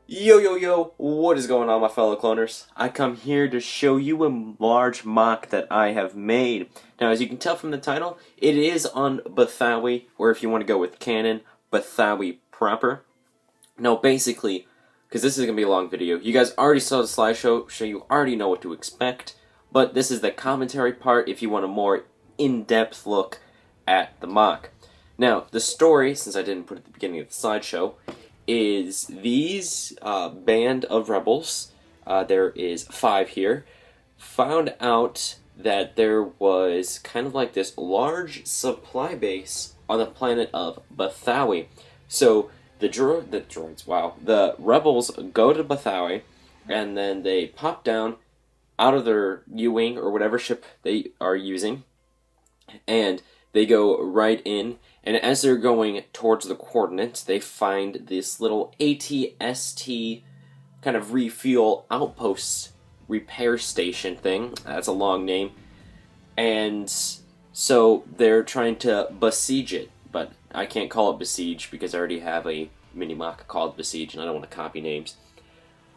Yo yo yo, what is going on my fellow cloners? I come here to show you a large mock that I have made. Now as you can tell from the title, it is on Bothawui, or if you want to go with canon, Bothawui proper. Now basically, because this is going to be a long video, you guys already saw the slideshow, so you already know what to expect, but this is the commentary part if you want a more in-depth look at the mock. Now, the story, since I didn't put it at the beginning of the slideshow, is these band of rebels, there is 5 here, found out that there was kind of like this large supply base on the planet of Bothawui. So the rebels go to Bothawui, and then they pop down out of their U-wing or whatever ship they are using, and they go right in. And as they're going towards the coordinates, they find this little ATST kind of refuel outpost repair station thing. That's a long name. And so they're trying to besiege it. But I can't call it besiege because I already have a mini-mock called besiege and I don't want to copy names.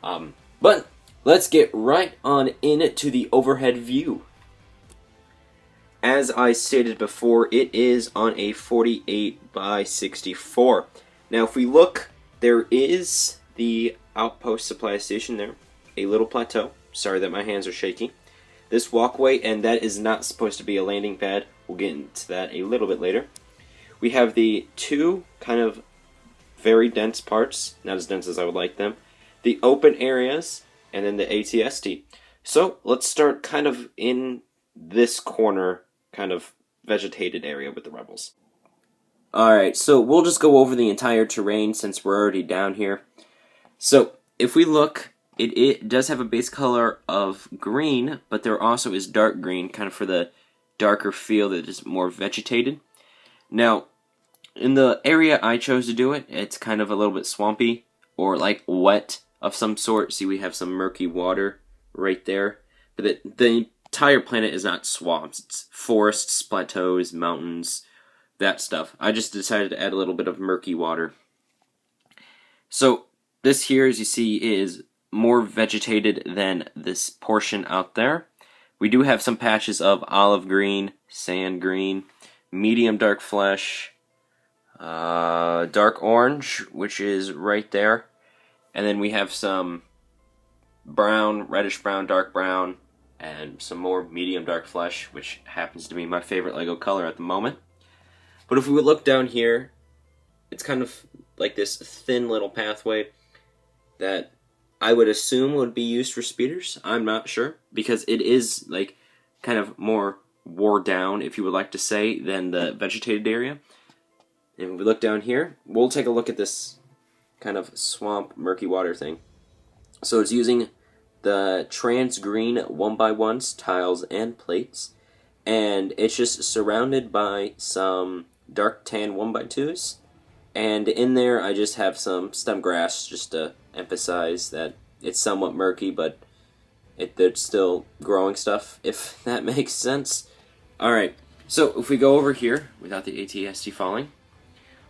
But let's get right on into the overhead view. As I stated before, it is on a 48 by 64. Now if we look, there is the Outpost supply station there, a little plateau. Sorry that my hands are shaky. This walkway, and that is not supposed to be a landing pad. We'll get into that a little bit later. We have the 2 kind of very dense parts, not as dense as I would like them, the open areas, and then the ATST. So let's start kind of in this corner, kind of vegetated area with the rebels. Alright, so we'll just go over the entire terrain since we're already down here. So if we look, it does have a base color of green, but there also is dark green, kind of for the darker feel that is more vegetated. Now, in the area I chose to do it, it's kind of a little bit swampy, or like wet of some sort. See, we have some murky water right there. But the entire planet is not swamps. It's forests, plateaus, mountains, that stuff. I just decided to add a little bit of murky water. So this here, as you see, is more vegetated than this portion out there. We do have some patches of olive green, sand green, medium dark flesh, dark orange, which is right there. And then we have some brown, reddish brown, dark brown, and some more medium dark flesh, which happens to be my favorite LEGO color at the moment. But if we look down here, it's kind of like this thin little pathway that I would assume would be used for speeders. I'm not sure, because it is like kind of more wore down, if you would like to say, than the vegetated area. And if we look down here, we'll take a look at this kind of swamp, murky water thing. So it's using the trans green 1x1s, tiles, and plates, and it's just surrounded by some dark tan 1x2s, and in there I just have some stem grass just to emphasize that it's somewhat murky, but they're still growing stuff, if that makes sense. Alright, so if we go over here without the ATST falling,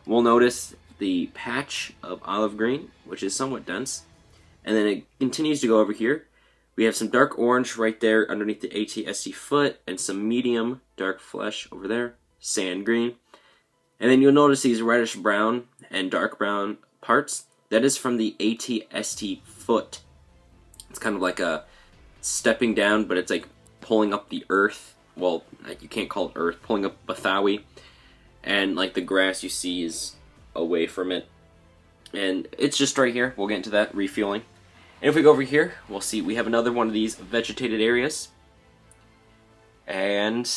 we'll notice the patch of olive green, which is somewhat dense, and then it continues to go over here. We have some dark orange right there underneath the ATST foot, and some medium dark flesh over there, sand green. And then you'll notice these reddish brown and dark brown parts. That is from the ATST foot. It's kind of like a stepping down, but it's like pulling up the earth. Well, like you can't call it earth, pulling up Bothawui. And like the grass you see is away from it. And it's just right here. We'll get into that, refueling. And if we go over here, we'll see we have another one of these vegetated areas. And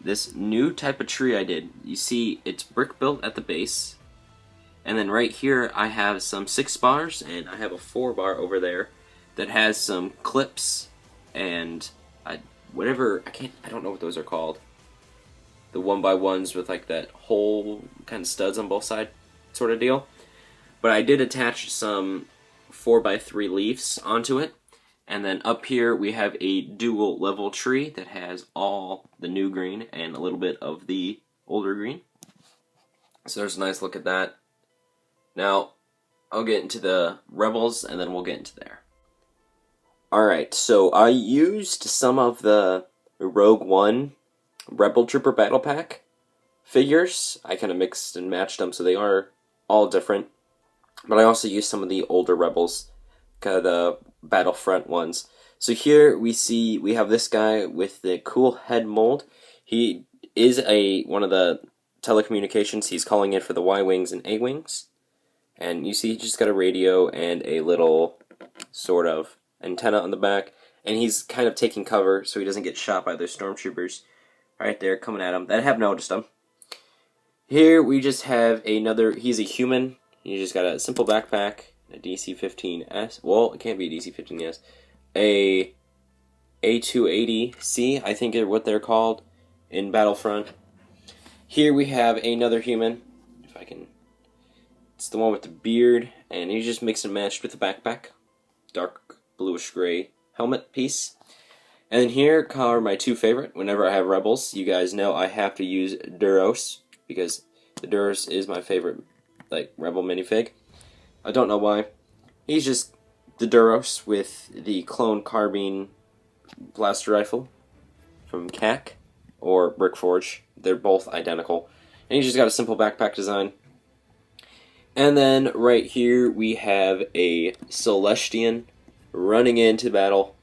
this new type of tree I did. You see it's brick built at the base. And then right here I have some 6 bars, and I have a 4 bar over there that has some clips and I don't know what those are called. The 1x1s with like that whole kind of studs on both sides sort of deal. But I did attach some 4x3 leaves onto it. And then up here we have a dual level tree that has all the new green and a little bit of the older green. So there's a nice look at that. Now, I'll get into the Rebels and then we'll get into there. Alright, so I used some of the Rogue One Rebel Trooper Battle Pack figures. I kind of mixed and matched them so they are all different. But I also used some of the older Rebels, kind of the Battlefront ones. So here we have this guy with the cool head mold. He is one of the telecommunications. He's calling in for the Y-Wings and A-Wings. And you see he just got a radio and a little sort of antenna on the back. And he's kind of taking cover so he doesn't get shot by those stormtroopers right there coming at him that have noticed him. Here we just have he's a human. He just got a simple backpack, a DC-15S. Well, it can't be a DC-15S. A A280C, I think is what they're called in Battlefront. Here we have another human. If I can... It's the one with the beard, and he just mixed and matched with the backpack. Dark bluish gray helmet piece. And then here are my 2 favorite. Whenever I have Rebels, you guys know I have to use Duros, because the Duros is my favorite Rebel minifig. I don't know why. He's just the Duros with the clone carbine blaster rifle from CAC or Brickforge. They're both identical. And he's just got a simple backpack design. And then right here we have a Celestian running into battle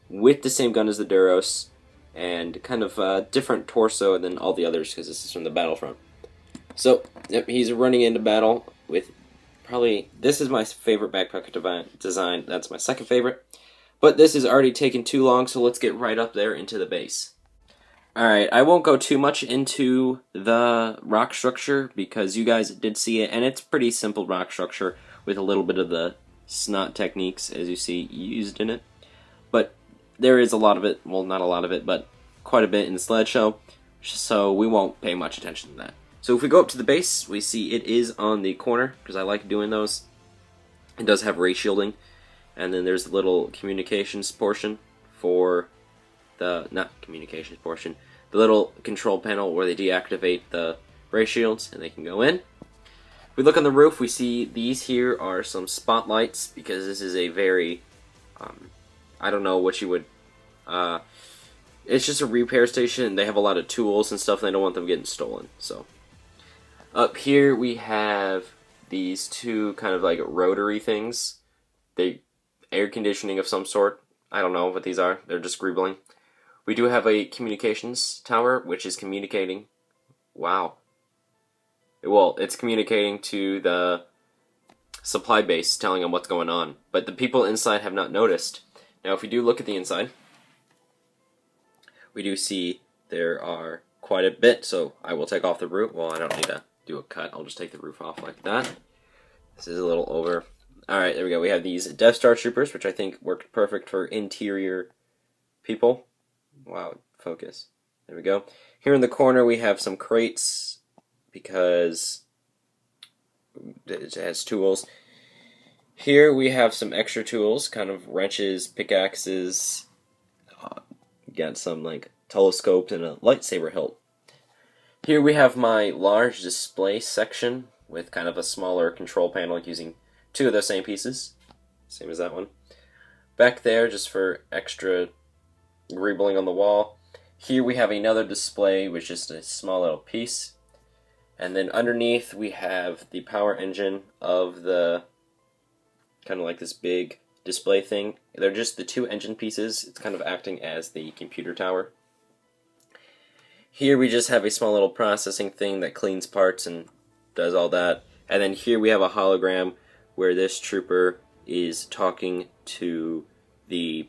with the same gun as the Duros, and kind of a different torso than all the others because this is from the Battlefront. So, yep, he's running into battle with this is my favorite backpack design. That's my second favorite. But this is already taken too long, so let's get right up there into the base. Alright, I won't go too much into the rock structure because you guys did see it, and it's pretty simple rock structure with a little bit of the snot techniques, as you see, used in it. But there is a lot of it, well, not a lot of it, but quite a bit in the slideshow, so we won't pay much attention to that. So if we go up to the base, we see it is on the corner, because I like doing those. It does have ray shielding, and then there's the little communications portion for the, not communications portion, the little control panel where they deactivate the ray shields, and they can go in. If we look on the roof, we see these here are some spotlights, because this is a very, I don't know what you would, it's just a repair station, and they have a lot of tools and stuff, and they don't want them getting stolen, so. Up here we have these 2 kind of like rotary things. They air conditioning of some sort. I don't know what these are. They're just scribbling. We do have a communications tower, which is communicating. Wow. Well, it's communicating to the supply base telling them what's going on, but the people inside have not noticed. Now, if we do look at the inside, we do see there are quite a bit, so I will take off the roof. Well, I don't need to do a cut. I'll just take the roof off like that. This is a little over. Alright, there we go. We have these Death Star Troopers, which I think worked perfect for interior people. Wow, focus. There we go. Here in the corner we have some crates because it has tools. Here we have some extra tools, kind of wrenches, pickaxes, got some like telescopes and a lightsaber hilt. Here we have my large display section with kind of a smaller control panel using two of those same pieces, same as that one. Back there, just for extra greebling on the wall. Here we have another display, which is a small little piece. And then underneath we have the power engine of the, kind of like this big display thing. They're just the two engine pieces. It's kind of acting as the computer tower. Here we just have a small little processing thing that cleans parts and does all that. And then here we have a hologram where this trooper is talking to the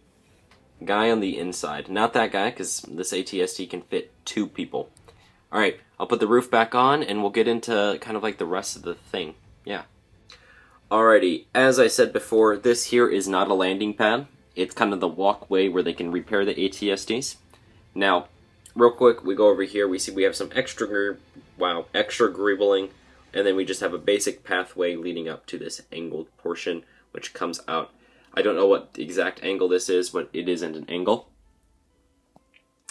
guy on the inside. Not that guy, because this ATST can fit two people. Alright, I'll put the roof back on and we'll get into kind of like the rest of the thing. Yeah. Alrighty, as I said before, this here is not a landing pad. It's kind of the walkway where they can repair the ATSTs. Now, real quick, we go over here, we see we have some extra greebling, and then we just have a basic pathway leading up to this angled portion, which comes out. I don't know what the exact angle this is, but it isn't an angle.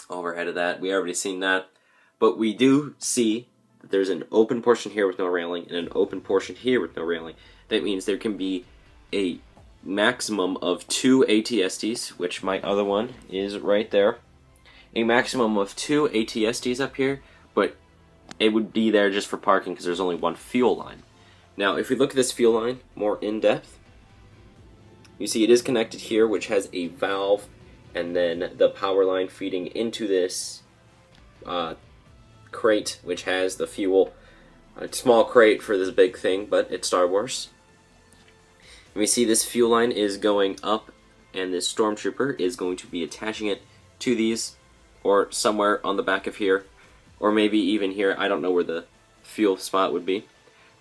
Overhead of that, we already seen that. But we do see that there's an open portion here with no railing, and an open portion here with no railing. That means there can be a maximum of 2 ATSTs, which my other one is right there. A maximum of 2 ATSTs up here, but it would be there just for parking because there's only one fuel line. Now, if we look at this fuel line more in depth, you see it is connected here, which has a valve, and then the power line feeding into this crate, which has the fuel. A small crate for this big thing, but it's Star Wars. And we see this fuel line is going up, and this stormtrooper is going to be attaching it to these, or somewhere on the back of here, or maybe even here. I don't know where the fuel spot would be.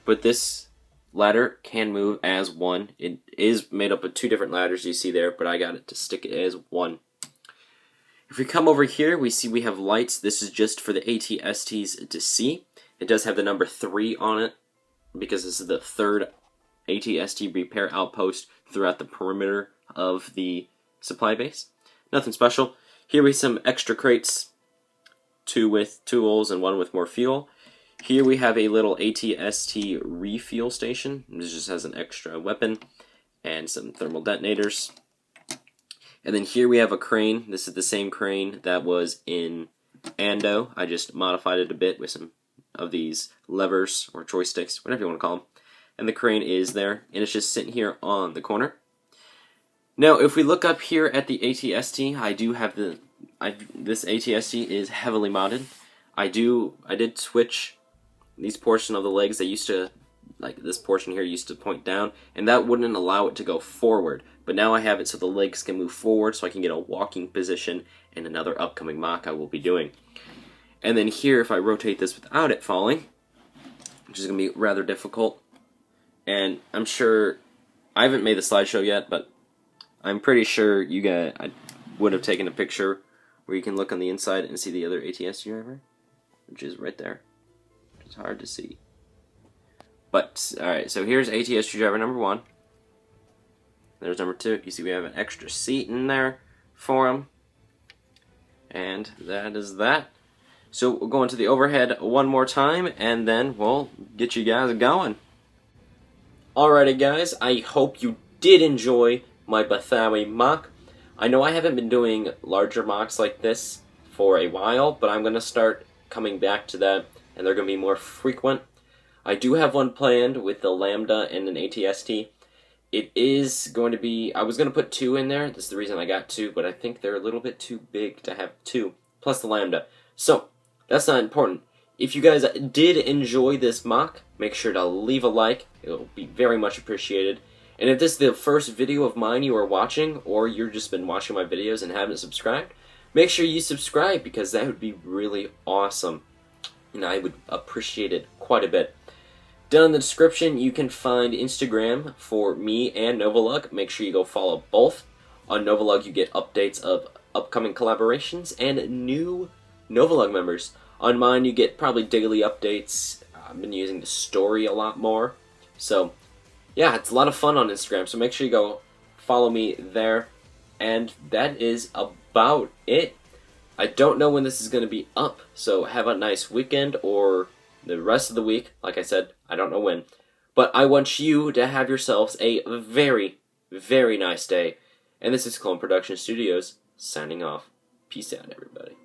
But this ladder can move as one. It is made up of 2 different ladders you see there, but I got it to stick it as one. If we come over here, we see we have lights. This is just for the ATSTs to see. It does have the number 3 on it, because this is the 3rd ATST repair outpost throughout the perimeter of the supply base. Nothing special. Here we have some extra crates, 2 with tools and 1 with more fuel. Here we have a little ATST refuel station. This just has an extra weapon and some thermal detonators. And then here we have a crane. This is the same crane that was in Ando. I just modified it a bit with some of these levers or joysticks, whatever you want to call them. And the crane is there, and it's just sitting here on the corner. Now, if we look up here at the ATST, I do have this ATST is heavily modded. I did switch these portion of the legs. They used to, like this portion here used to point down, and that wouldn't allow it to go forward. But now I have it so the legs can move forward, so I can get a walking position in another upcoming MOC I will be doing. And then here, if I rotate this without it falling, which is going to be rather difficult, and I'm sure, I haven't made the slideshow yet, but I'm pretty sure I would have taken a picture where you can look on the inside and see the other ATST driver, which is right there. It's hard to see. But, alright, so here's ATST driver number 1. There's number 2. You see we have an extra seat in there for him. And that is that. So we'll go into the overhead one more time, and then we'll get you guys going. Alrighty guys, I hope you did enjoy my Bothawui MOC. I know I haven't been doing larger MOCs like this for a while, but I'm going to start coming back to that, and they're going to be more frequent. I do have one planned with the Lambda and an ATST. It is going to be, I was going to put 2 in there, this is the reason I got 2, but I think they're a little bit too big to have 2, plus the Lambda. So, that's not important. If you guys did enjoy this mock, make sure to leave a like. It will be very much appreciated. And if this is the first video of mine you are watching, or you've just been watching my videos and haven't subscribed, make sure you subscribe, because that would be really awesome. And I would appreciate it quite a bit. Down in the description, you can find Instagram for me and Novolug. Make sure you go follow both. On Novolug, you get updates of upcoming collaborations and new Novolug members. On mine, you get probably daily updates. I've been using the story a lot more. So, yeah, it's a lot of fun on Instagram, so make sure you go follow me there. And that is about it. I don't know when this is going to be up, so have a nice weekend or the rest of the week. Like I said, I don't know when. But I want you to have yourselves a very, very nice day. And this is Clone Production Studios, signing off. Peace out, everybody.